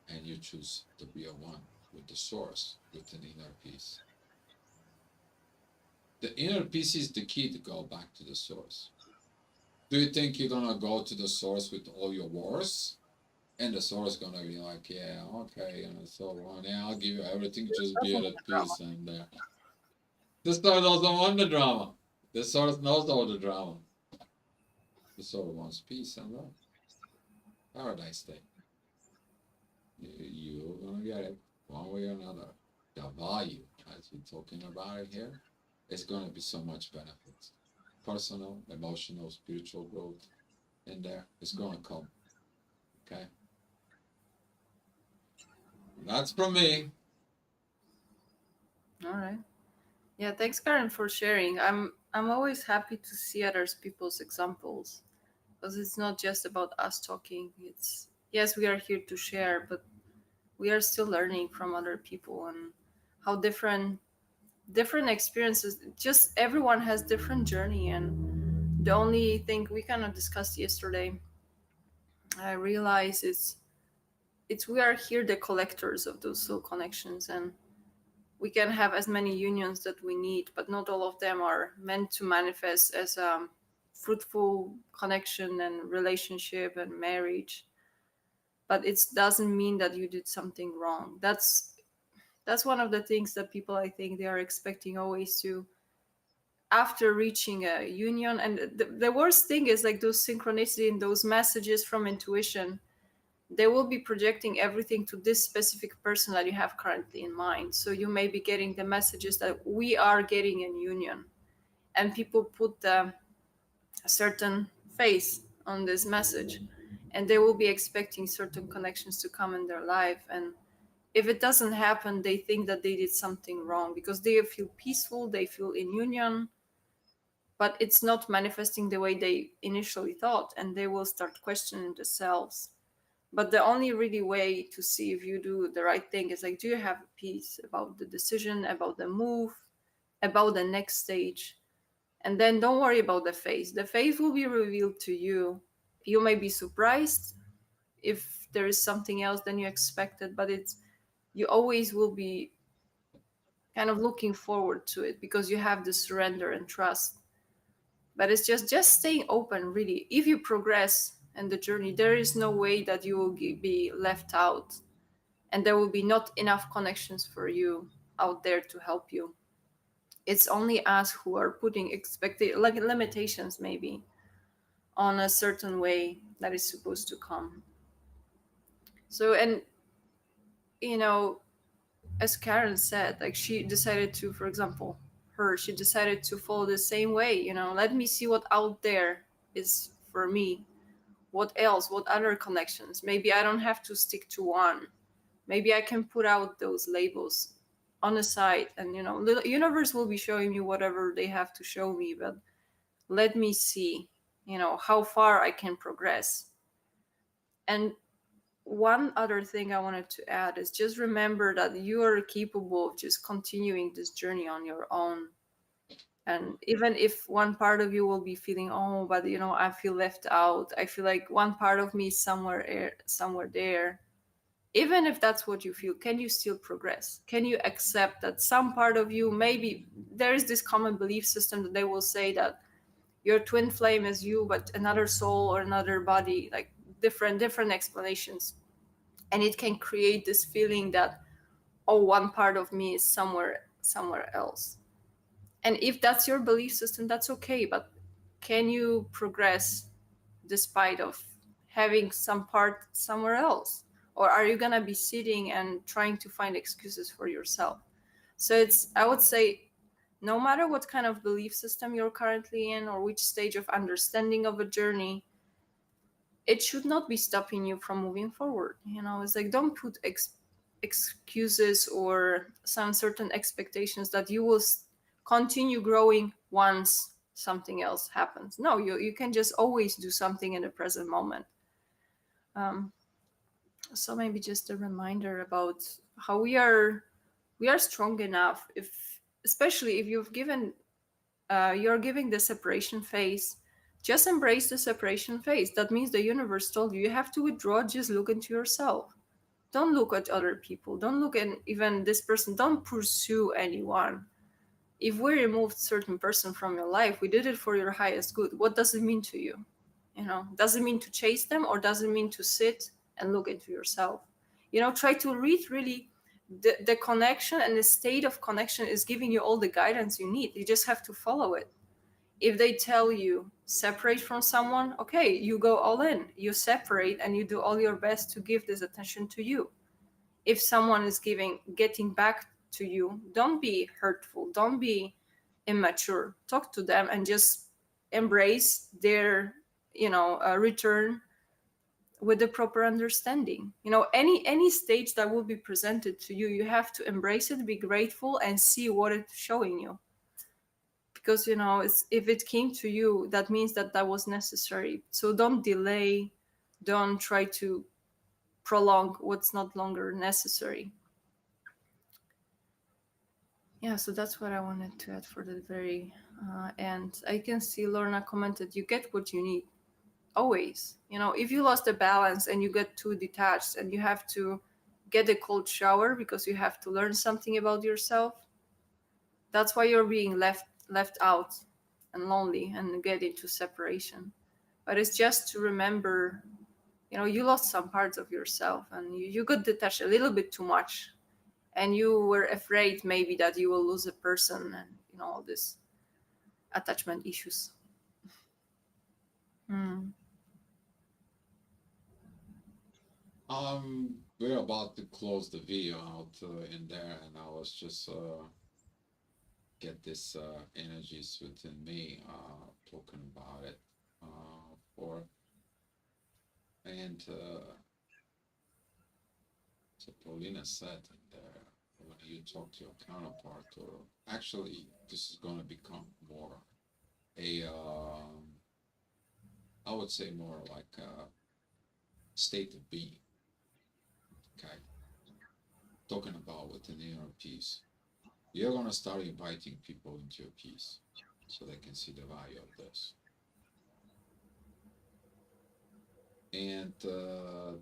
and you choose to be a one with the source, with an inner peace. The inner peace is the key to go back to the source. Do you think you're gonna go to the source with all your wars? And the source gonna be like, yeah, okay, and so on. Yeah, I'll give you everything, just be Doesn't at drama. peace. And the source doesn't want the drama. The source knows all the drama. The soul wants peace and love. Paradise state. You're gonna get it one way or another. The value, as we're talking about it here, is gonna be so much benefits. Personal, emotional, spiritual growth in there. It's gonna come. Okay? That's from me. All right. Yeah, thanks, Karen, for sharing. I'm always happy to see others people's examples because it's not just about us talking. It's yes, we are here to share, but we are still learning from other people and how different experiences. Just everyone has different journey, and the only thing we kind of discussed yesterday, I realize it's we are here the collectors of those soul connections, and we can have as many unions that we need, but not all of them are meant to manifest as a fruitful connection and relationship and marriage. But it doesn't mean that you did something wrong. That's one of the things that people, I think, they are expecting always to, after reaching a union. And the worst thing is like those synchronicity and those messages from intuition, they will be projecting everything to this specific person that you have currently in mind. So you may be getting the messages that we are getting in union, and people put a certain face on this message, and they will be expecting certain connections to come in their life. And if it doesn't happen, they think that they did something wrong because they feel peaceful, they feel in union, but it's not manifesting the way they initially thought, and they will start questioning themselves. But the only really way to see if you do the right thing is like, do you have peace about the decision, about the move, about the next stage? And then don't worry about the face. The face will be revealed to you. You may be surprised if there is something else than you expected, but it's you always will be kind of looking forward to it because you have the surrender and trust. But it's just staying open, really. If you progress in the journey, there is no way that you will be left out, and there will be not enough connections for you out there to help you. It's only us who are putting expected like limitations maybe on a certain way that is supposed to come. So, and you know, as Karen said, like she decided to, for example, she decided to follow the same way. Let me see what out there is for me. What else? What other connections? Maybe I don't have to stick to one. Maybe I can put out those labels on the side, and the universe will be showing me whatever they have to show me. But let me see, how far I can progress. And one other thing I wanted to add is just remember that you are capable of just continuing this journey on your own. And even if one part of you will be feeling, oh, but I feel left out, I feel like one part of me is somewhere there. Even if that's what you feel, can you still progress? Can you accept that some part of you, maybe there is this common belief system that they will say that your twin flame is you, but another soul or another body, like different explanations. And it can create this feeling that, oh, one part of me is somewhere else. And if that's your belief system, that's okay, but can you progress despite of having some part somewhere else? Or are you going to be sitting and trying to find excuses for yourself? So it's, I would say, no matter what kind of belief system you're currently in or which stage of understanding of a journey, it should not be stopping you from moving forward. It's like, don't put excuses or some certain expectations that you will continue growing once something else happens. No, you can just always do something in the present moment. um, so maybe just a reminder about how we are strong enough, if especially if you're giving the separation phase. Just embrace the separation phase. That means the universe told you have to withdraw. Just look into yourself. Don't look at other people. Don't look at even this person. Don't pursue anyone. If we removed certain person from your life, we did it for your highest good. What does it mean to you? Does it mean to chase them, or does it mean to sit and look into yourself? Try to read really the connection, and the state of connection is giving you all the guidance you need. You just have to follow it. If they tell you separate from someone, okay, you go all in, you separate, and you do all your best to give this attention to you. If someone is getting back to you, don't be hurtful, don't be immature. Talk to them and just embrace their return with the proper understanding. Any stage that will be presented to you, you have to embrace it, be grateful, and see what it's showing you. Because if it came to you, that means that was necessary. So don't delay, don't try to prolong what's not longer necessary. Yeah, so that's what I wanted to add for the very end. I can see Lorna commented, you get what you need. Always. If you lost the balance and you get too detached and you have to get a cold shower because you have to learn something about yourself, that's why you're being left out and lonely and get into separation. But it's just to remember, you lost some parts of yourself, and you got detached a little bit too much, and you were afraid maybe that you will lose a person, and all these attachment issues. Hmm. We're about to close the video out in there, and I was just get this energies within me talking about it for and so Paulina said in there, when you talk to your counterpart, or actually this is going to become more a I would say more like a state of being. Okay, talking about within the inner peace, you're going to start inviting people into your peace so they can see the value of this. And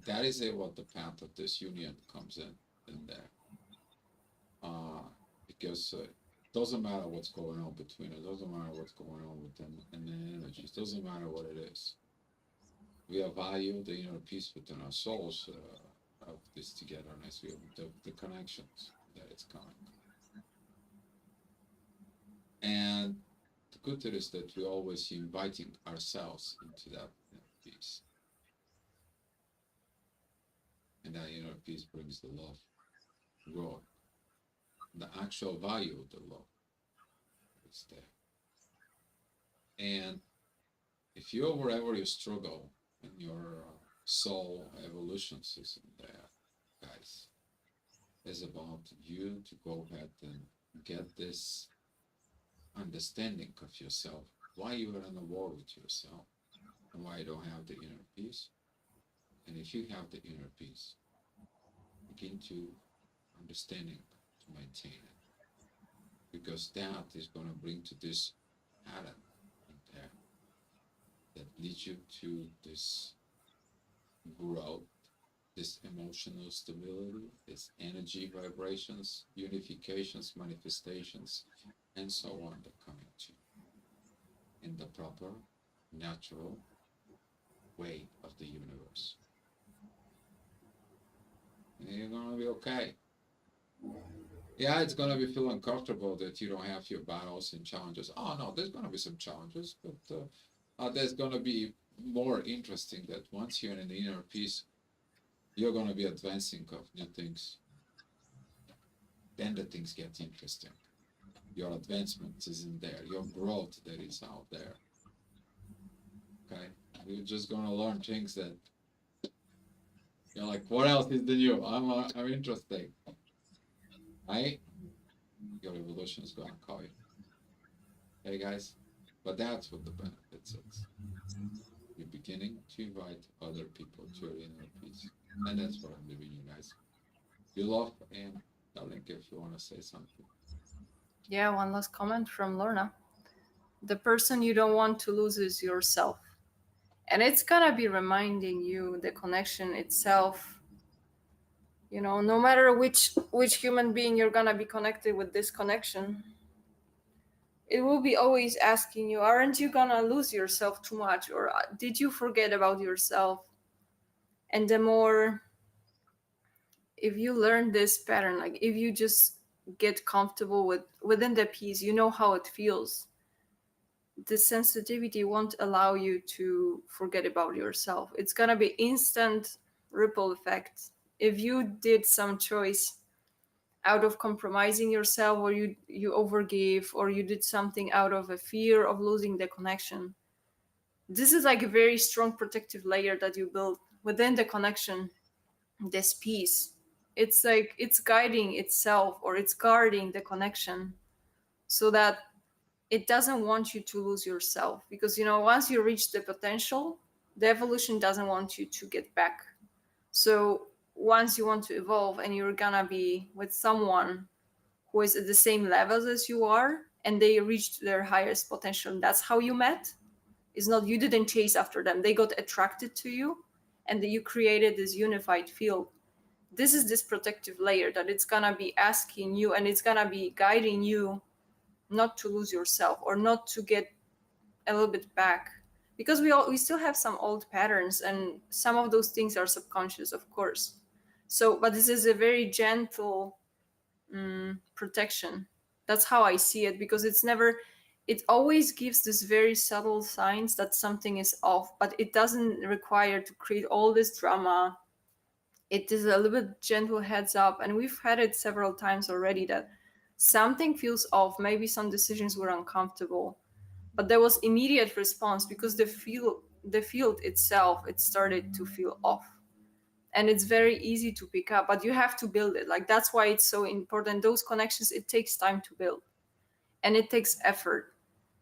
that is what the path of this union comes in there. Because it doesn't matter what's going on between us, doesn't matter what's going on within and the energies, doesn't matter what it is. We have value the inner peace within our souls of this togetherness, we have the connections that it's coming. And the good thing is that we're always inviting ourselves into that peace. And that inner peace brings the love, growth, the actual value of the love is there. And if you wherever you struggle in your soul evolution system there, guys, is about you to go ahead and get this understanding of yourself, why you are in a war with yourself, and why you don't have the inner peace. And if you have the inner peace, begin to understanding to maintain it. Because that is going to bring to this pattern in there that leads you to this growth, this emotional stability, this energy vibrations, unifications, manifestations, and so on that come into in the proper, natural way of the universe. And you're gonna be okay. Yeah, it's gonna be feel uncomfortable that you don't have your battles and challenges. Oh no, there's gonna be some challenges, but there's gonna be more interesting that once you're in the inner peace, you're gonna be advancing of new things. Then the things get interesting. Your advancement is in there. Your growth that is out there. Okay, you're just gonna learn things that you're like, what else is the new? I'm interested. Right? Your evolution is gonna call you. Hey guys, but that's what the benefits is. You're beginning to invite other people to your inner peace, and that's what I'm leaving you guys. You love and darling, if you want to say something. Yeah, one last comment from Lorna. The person you don't want to lose is yourself. And it's gonna be reminding you the connection itself. You know, no matter which human being you're gonna be connected with this connection, it will be always asking you, aren't you gonna lose yourself too much? Or did you forget about yourself? And the more, if you learn this pattern, like if you just get comfortable within the piece, you know how it feels. The sensitivity won't allow you to forget about yourself. It's gonna be instant ripple effect. If you did some choice out of compromising yourself, or you overgave, or you did something out of a fear of losing the connection, this is like a very strong protective layer that you build within the connection, this piece. It's like it's guiding itself, or it's guarding the connection, so that it doesn't want you to lose yourself. Because once you reach the potential, the evolution doesn't want you to get back. So once you want to evolve and you're gonna be with someone who is at the same levels as you are, and they reached their highest potential, and that's how you met. It's not, you didn't chase after them, they got attracted to you, and you created this unified field. This is this protective layer that it's gonna be asking you, and it's gonna be guiding you not to lose yourself, or not to get a little bit back. Because we still have some old patterns, and some of those things are subconscious, of course. So, but this is a very gentle protection. That's how I see it, because it always gives this very subtle signs that something is off, but it doesn't require to create all this drama. It is a little bit gentle heads up, and we've had it several times already, that something feels off. Maybe some decisions were uncomfortable, but there was immediate response, because the field itself, it started to feel off. And it's very easy to pick up, but you have to build it. Like, that's why it's so important. Those connections, it takes time to build, and it takes effort.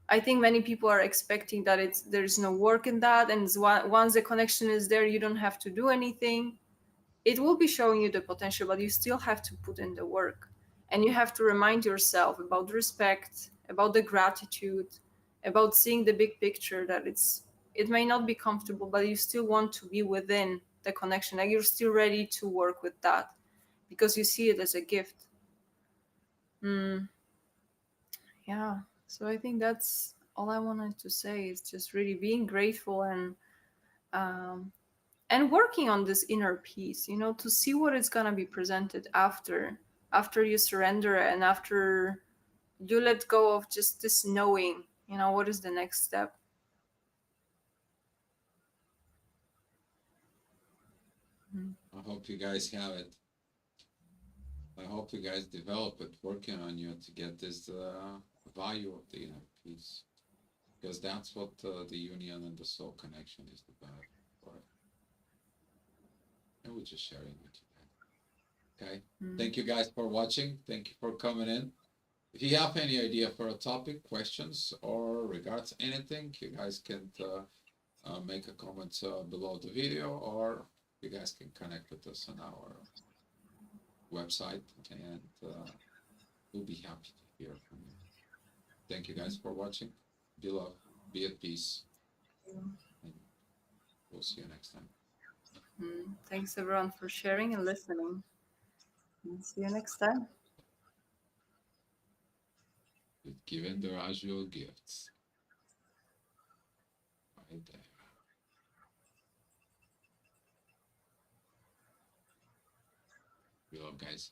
I think many people are expecting that there's no work in that, and once the connection is there, you don't have to do anything. It will be showing you the potential, but you still have to put in the work. And you have to remind yourself about respect, about the gratitude, about seeing the big picture, that it may not be comfortable, but you still want to be within the connection. Like, you're still ready to work with that, because you see it as a gift. Yeah. So I think that's all I wanted to say, is just really being grateful, um, and working on this inner peace, to see what is going to be presented after you surrender, and after you let go of just this knowing, what is the next step. I hope you guys have it. I hope you guys develop it, working on you to get this value of the inner peace, because that's what the union and the soul connection is about. For it. And we're just sharing with you that. Okay. Thank you guys for watching. Thank you for coming in. If you have any idea for a topic, questions, or regards anything, you guys can make a comment below the video, or you guys can connect with us on our website, and we'll be happy to hear from you. Thank you guys for watching. Be love. Be at peace. And we'll see you next time. Thanks everyone for sharing and listening. And see you next time. With giving the Rajul gifts. Right there. Be love, guys.